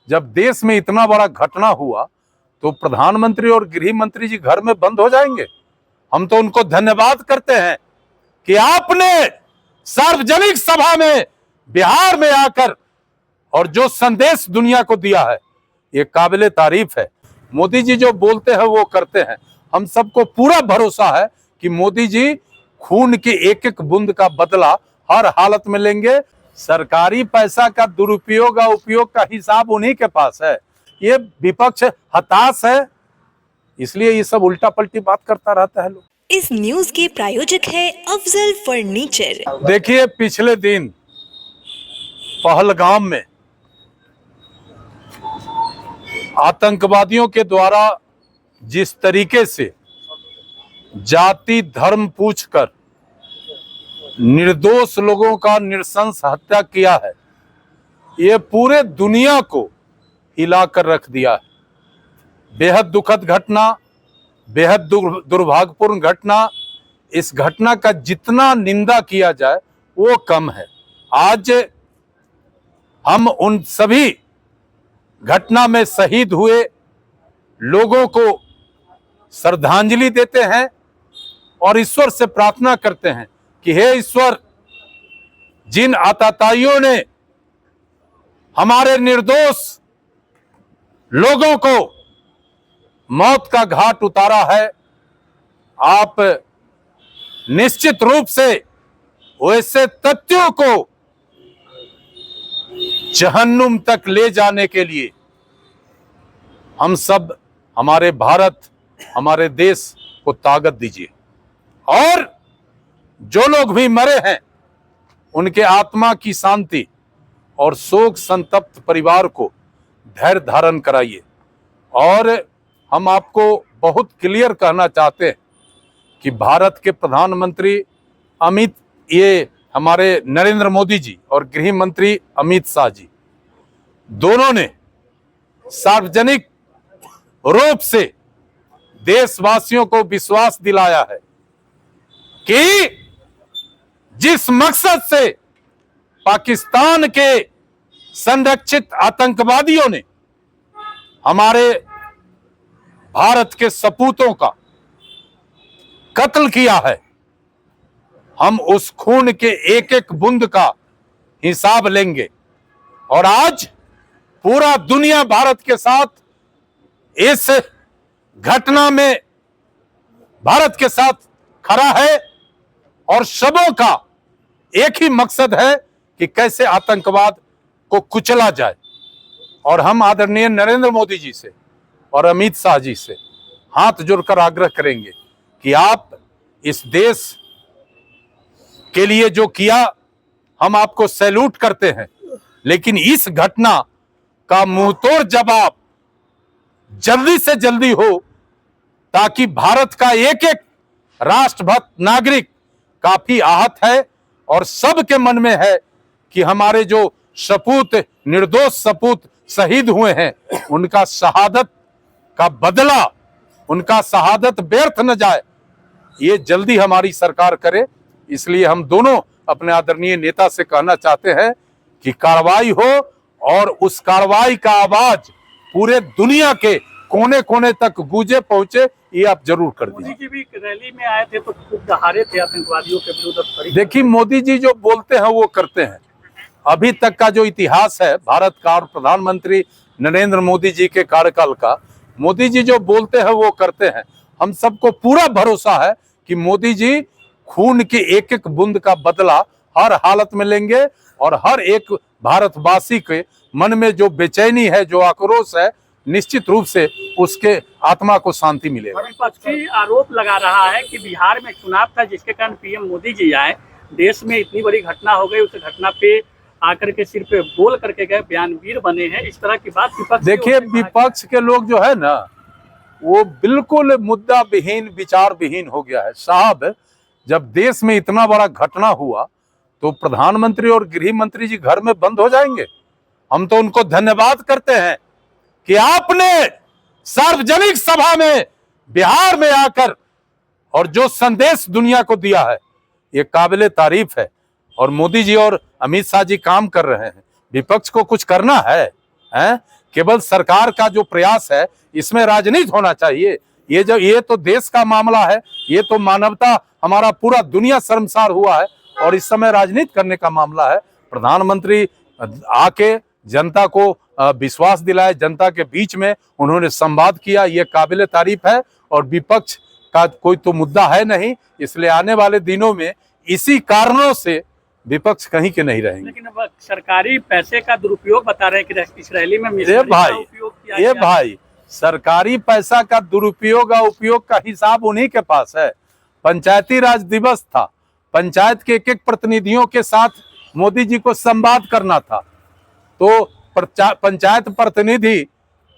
जब देश में इतना बड़ा घटना हुआ तो प्रधानमंत्री और गृह मंत्री जी घर में बंद हो जाएंगे? हम तो उनको धन्यवाद करते हैं कि आपने सार्वजनिक सभा में बिहार में आकर और जो संदेश दुनिया को दिया है ये काबिले तारीफ है। मोदी जी जो बोलते हैं वो करते हैं। हम सबको पूरा भरोसा है कि मोदी जी खून की एक एक बूंद का बदला हर हालत में लेंगे। सरकारी पैसा का दुरुपयोग और उपयोग का हिसाब उन्हीं के पास है। ये विपक्ष हताश है, इसलिए ये सब उल्टा पलटी बात करता रहता है लोग। इस न्यूज के प्रायोजक है अफजल फर्नीचर। देखिए, पिछले दिन पहलगाम में आतंकवादियों के द्वारा जिस तरीके से जाति धर्म पूछकर निर्दोष लोगों का नृशंस हत्या किया है, ये पूरे दुनिया को हिलाकर रख दिया है। बेहद दुखद घटना, बेहद दुर्भाग्यपूर्ण घटना। इस घटना का जितना निंदा किया जाए वो कम है। आज हम उन सभी घटना में शहीद हुए लोगों को श्रद्धांजलि देते हैं और ईश्वर से प्रार्थना करते हैं कि हे ईश्वर, जिन आतताइयों ने हमारे निर्दोष लोगों को मौत का घाट उतारा है, आप निश्चित रूप से वैसे तथ्यों को जहन्नुम तक ले जाने के लिए हम सब, हमारे भारत, हमारे देश को ताकत दीजिए। और जो लोग भी मरे हैं उनके आत्मा की शांति और शोक संतप्त परिवार को धैर्य धारण कराइए। और हम आपको बहुत क्लियर कहना चाहते हैं कि भारत के प्रधानमंत्री हमारे नरेंद्र मोदी जी और गृह मंत्री अमित शाह जी दोनों ने सार्वजनिक रूप से देशवासियों को विश्वास दिलाया है कि जिस मकसद से पाकिस्तान के संरक्षित आतंकवादियों ने हमारे भारत के सपूतों का कत्ल किया है, हम उस खून के एक एक बूंद का हिसाब लेंगे। और आज पूरा दुनिया भारत के साथ इस घटना में भारत के साथ खड़ा है और सबों का एक ही मकसद है कि कैसे आतंकवाद को कुचला जाए। और हम आदरणीय नरेंद्र मोदी जी से और अमित शाह जी से हाथ जोड़कर आग्रह करेंगे कि आप इस देश के लिए जो किया, हम आपको सैल्यूट करते हैं, लेकिन इस घटना का मुंहतोड़ जवाब जल्दी से जल्दी हो ताकि भारत का एक एक राष्ट्रभक्त नागरिक काफी आहत है और सबके मन में है कि हमारे जो सपूत, निर्दोष सपूत शहीद हुए हैं, उनका शहादत का बदला, उनका शहादत व्यर्थ न जाए, ये जल्दी हमारी सरकार करे। इसलिए हम दोनों अपने आदरणीय नेता से कहना चाहते हैं कि कार्रवाई हो और उस कार्रवाई का आवाज पूरे दुनिया के कोने कोने तक गूंजे पहुंचे, ये आप जरूर कर दीजिए। मोदी जी भी रैली में आए थे तो खूब दहाड़े थे आतंकवादियों के विरुद्ध। देखिए, मोदी जी जो बोलते हैं वो करते हैं। अभी तक का जो इतिहास है भारत का और प्रधानमंत्री नरेंद्र मोदी जी के कार्यकाल का, मोदी जी जो बोलते हैं वो करते हैं। हम सबको पूरा भरोसा है कि मोदी जी खून की एक एक बूंद का बदला हर हालत में लेंगे और हर एक भारतवासी के मन में जो बेचैनी है, जो आक्रोश है, निश्चित रूप से उसके आत्मा को शांति मिलेगा। विपक्षी आरोप लगा रहा है कि बिहार में चुनाव था जिसके कारण पीएम मोदी जी आए, देश में इतनी बड़ी घटना हो गई, उस घटना पे आकर के सिर पे बोल करके गए, बयानवीर बने हैं, इस तरह की बात विपक्ष। देखिए, विपक्ष के लोग जो है ना, वो बिल्कुल मुद्दा विहीन, विचार विहीन हो गया है। साहब, जब देश में इतना बड़ा घटना हुआ तो प्रधानमंत्री और गृह मंत्री जी घर में बंद हो जाएंगे? हम तो उनको धन्यवाद करते हैं कि आपने सार्वजनिक सभा में बिहार में आकर और जो संदेश दुनिया को दिया है ये काबिले तारीफ है। और मोदी जी और अमित शाह जी काम कर रहे हैं। विपक्ष को कुछ करना है केवल सरकार का जो प्रयास है इसमें राजनीति होना चाहिए। ये तो देश का मामला है, ये तो मानवता, हमारा पूरा दुनिया शर्मसार हुआ है और इस समय राजनीति करने का मामला है। प्रधानमंत्री आके जनता को विश्वास दिलाए, जनता के बीच में उन्होंने संवाद किया, ये काबिल तारीफ है। और विपक्ष का कोई तो मुद्दा है नहीं, इसलिए आने वाले दिनों में इसी कारणों से विपक्ष कहीं के नहीं रहेंगे। लेकिन अब सरकारी पैसे का दुरुपयोग बता रहे हैं कि इस रैली में ये भाई सरकारी पैसा का दुरुपयोग और उपयोग का हिसाब उन्हीं के पास है। पंचायती राज दिवस था, पंचायत के एक प्रतिनिधियों के साथ मोदी जी को संवाद करना था, तो पंचायत प्रतिनिधि,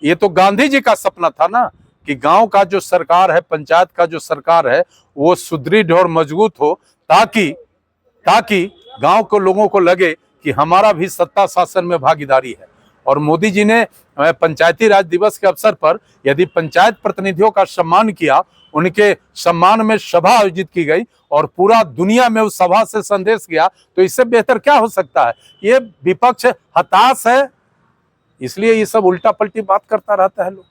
ये तो गांधी जी का सपना था ना कि गांव का जो सरकार है, पंचायत का जो सरकार है वो सुदृढ़ और मजबूत हो, ताकि गांव के लोगों को लगे कि हमारा भी सत्ता शासन में भागीदारी है। और मोदी जी ने पंचायती राज दिवस के अवसर पर यदि पंचायत प्रतिनिधियों का सम्मान किया, उनके सम्मान में सभा आयोजित की गई और पूरा दुनिया में उस सभा से संदेश गया, तो इससे बेहतर क्या हो सकता है। ये विपक्ष हताश है, इसलिए ये सब उल्टा पलटी बात करता रहता है लोग।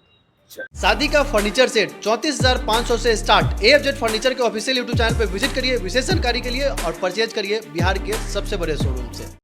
शादी का फर्नीचर सेट 34,500 से स्टार्ट। AFZ फर्नीचर के ऑफिशियल यूट्यूब चैनल पर विजिट करिए विशेष जानकारी के लिए और परचेज करिए बिहार के सबसे बड़े शोरूम से।